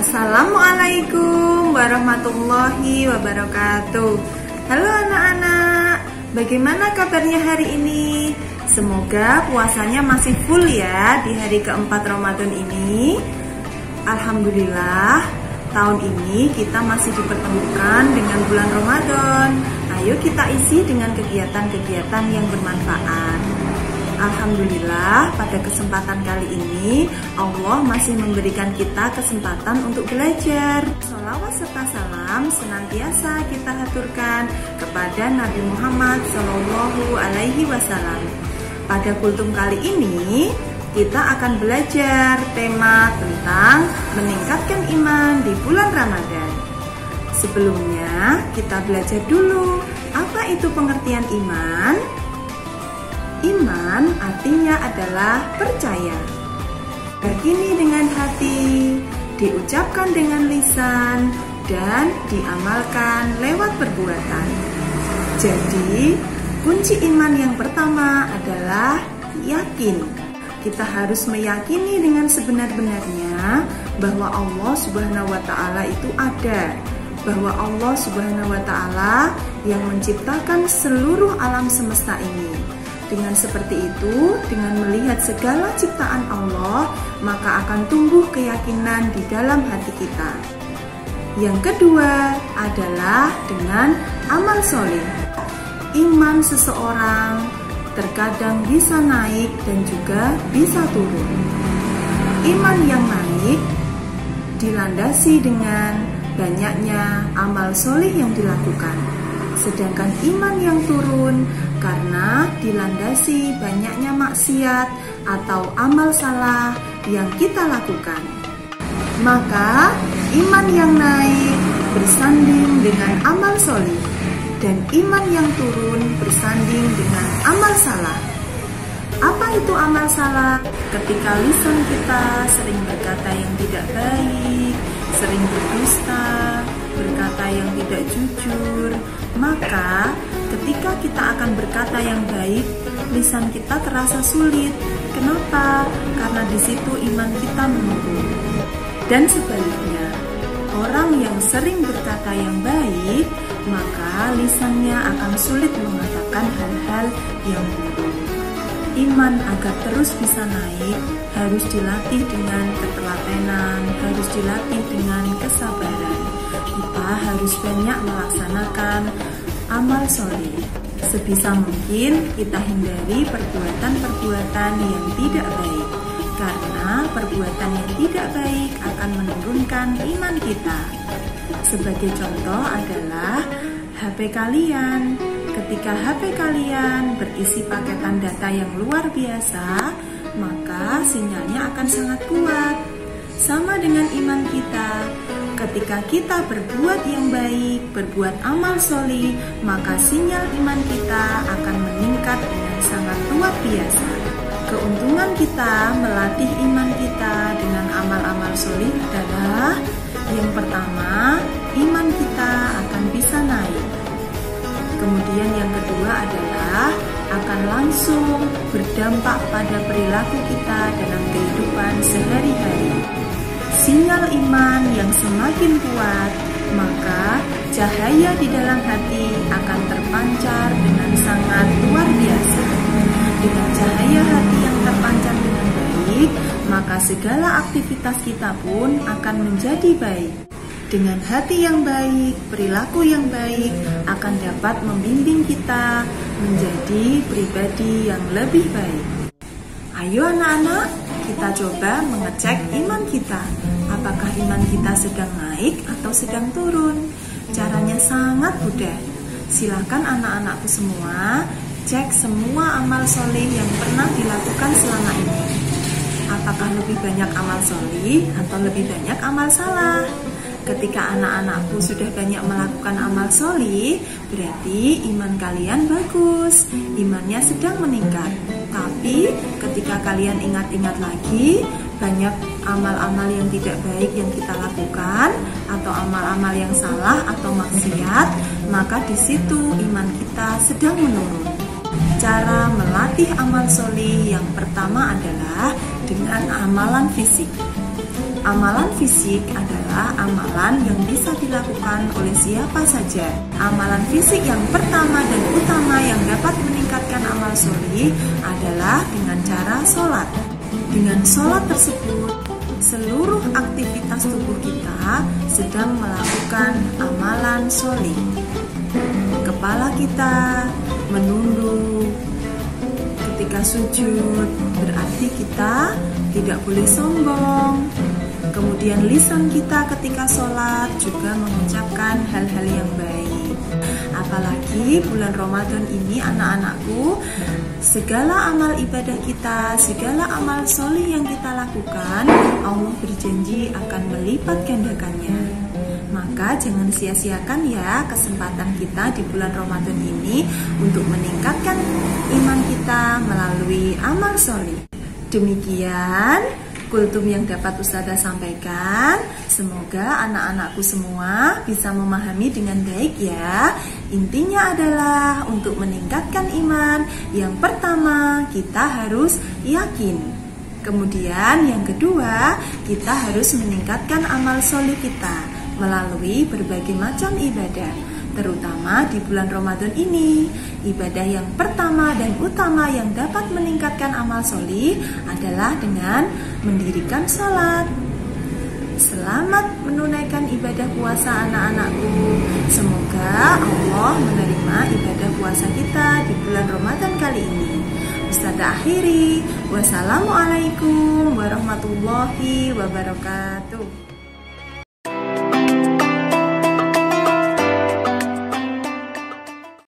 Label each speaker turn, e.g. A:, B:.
A: Assalamualaikum warahmatullahi wabarakatuh. Halo anak-anak, bagaimana kabarnya hari ini? Semoga puasanya masih full ya di hari keempat Ramadan ini. Alhamdulillah, tahun ini kita masih dipertemukan dengan bulan Ramadan. Ayo kita isi dengan kegiatan-kegiatan yang bermanfaat. Alhamdulillah, pada kesempatan kali ini Allah masih memberikan kita kesempatan untuk belajar. Sholawat serta salam senantiasa kita haturkan kepada Nabi Muhammad SAW. Pada kultum kali ini kita akan belajar tema tentang meningkatkan iman di bulan Ramadan. Sebelumnya kita belajar dulu apa itu pengertian iman. Iman artinya adalah percaya. Yakini dengan hati, diucapkan dengan lisan, dan diamalkan lewat perbuatan. Jadi, kunci iman yang pertama adalah yakin. Kita harus meyakini dengan sebenar-benarnya bahwa Allah Subhanahu wa Ta'ala itu ada, bahwa Allah Subhanahu wa Ta'ala yang menciptakan seluruh alam semesta ini. Dengan seperti itu, dengan melihat segala ciptaan Allah, maka akan tumbuh keyakinan di dalam hati kita. Yang kedua adalah dengan amal soleh. Iman seseorang terkadang bisa naik dan juga bisa turun. Iman yang naik dilandasi dengan banyaknya amal soleh yang dilakukan. Sedangkan iman yang turun karena dilandasi banyaknya maksiat atau amal salah yang kita lakukan. Maka iman yang naik bersanding dengan amal soleh dan iman yang turun bersanding dengan amal salah. Apa itu amal salah? Ketika lisan kita sering berkata yang tidak baik, sering berdusta, berkata yang tidak jujur, maka ketika kita akan berkata yang baik, lisan kita terasa sulit. Kenapa? Karena di situ iman kita menurun. Dan sebaliknya, orang yang sering berkata yang baik, maka lisannya akan sulit mengatakan hal-hal yang buruk. Iman agar terus bisa naik harus dilatih dengan ketelatenan, harus dilatih dengan kesabaran. Kita harus banyak melaksanakan amal soleh. Sebisa mungkin kita hindari perbuatan-perbuatan yang tidak baik, karena perbuatan yang tidak baik akan menurunkan iman kita. Sebagai contoh adalah HP kalian. Ketika HP kalian berisi paketan data yang luar biasa, maka sinyalnya akan sangat kuat. Sama dengan iman kita. Ketika kita berbuat yang baik, berbuat amal soleh, maka sinyal iman kita akan meningkat dengan sangat luar biasa. Keuntungan kita melatih iman kita dengan amal-amal soleh adalah yang pertama, iman kita akan bisa naik. Kemudian yang kedua adalah akan langsung berdampak pada perilaku kita dalam kehidupan sehari-hari. Sinyal iman yang semakin kuat, maka cahaya di dalam hati akan terpancar dengan sangat luar biasa. Dengan cahaya hati yang terpancar dengan baik, maka segala aktivitas kita pun akan menjadi baik. Dengan hati yang baik, perilaku yang baik akan dapat membimbing kita menjadi pribadi yang lebih baik. Ayo anak-anak, kita coba mengecek iman kita. Apakah iman kita sedang naik atau sedang turun? Caranya sangat mudah. Silakan anak-anakku semua cek semua amal soleh yang pernah dilakukan selama ini. Apakah lebih banyak amal soleh atau lebih banyak amal salah? Ketika anak-anakku sudah banyak melakukan amal soleh, berarti iman kalian bagus, imannya sedang meningkat. Tapi ketika kalian ingat-ingat lagi, banyak amal-amal yang tidak baik yang kita lakukan, atau amal-amal yang salah atau maksiat, maka di situ iman kita sedang menurun. Cara melatih amal soleh yang pertama adalah dengan amalan fisik. Amalan fisik adalah amalan yang bisa dilakukan oleh siapa saja. Amalan fisik yang pertama dan utama yang dapat meningkatkan amal sholih adalah dengan cara sholat. Dengan sholat tersebut, seluruh aktivitas tubuh kita sedang melakukan amalan sholih. Kepala kita menunduk ketika sujud, berarti kita tidak boleh sombong. Kemudian lisan kita ketika sholat juga mengucapkan hal-hal yang baik. Apalagi bulan Ramadan ini anak-anakku, segala amal ibadah kita, segala amal sholih yang kita lakukan, Allah berjanji akan melipat gandakannya. Maka jangan sia-siakan ya kesempatan kita di bulan Ramadan ini untuk meningkatkan iman kita melalui amal sholih. Demikian kultum yang dapat Ustazah sampaikan. Semoga anak-anakku semua bisa memahami dengan baik ya. Intinya adalah untuk meningkatkan iman. Yang pertama, kita harus yakin. Kemudian yang kedua, kita harus meningkatkan amal sholih kita melalui berbagai macam ibadah. Terutama di bulan Ramadan ini, ibadah yang pertama dan utama yang dapat meningkatkan amal sholih adalah dengan mendirikan sholat. Selamat menunaikan ibadah puasa anak-anakku. Semoga Allah menerima ibadah puasa kita di bulan Ramadan kali ini. Ustazah akhiri. Wassalamualaikum warahmatullahi wabarakatuh.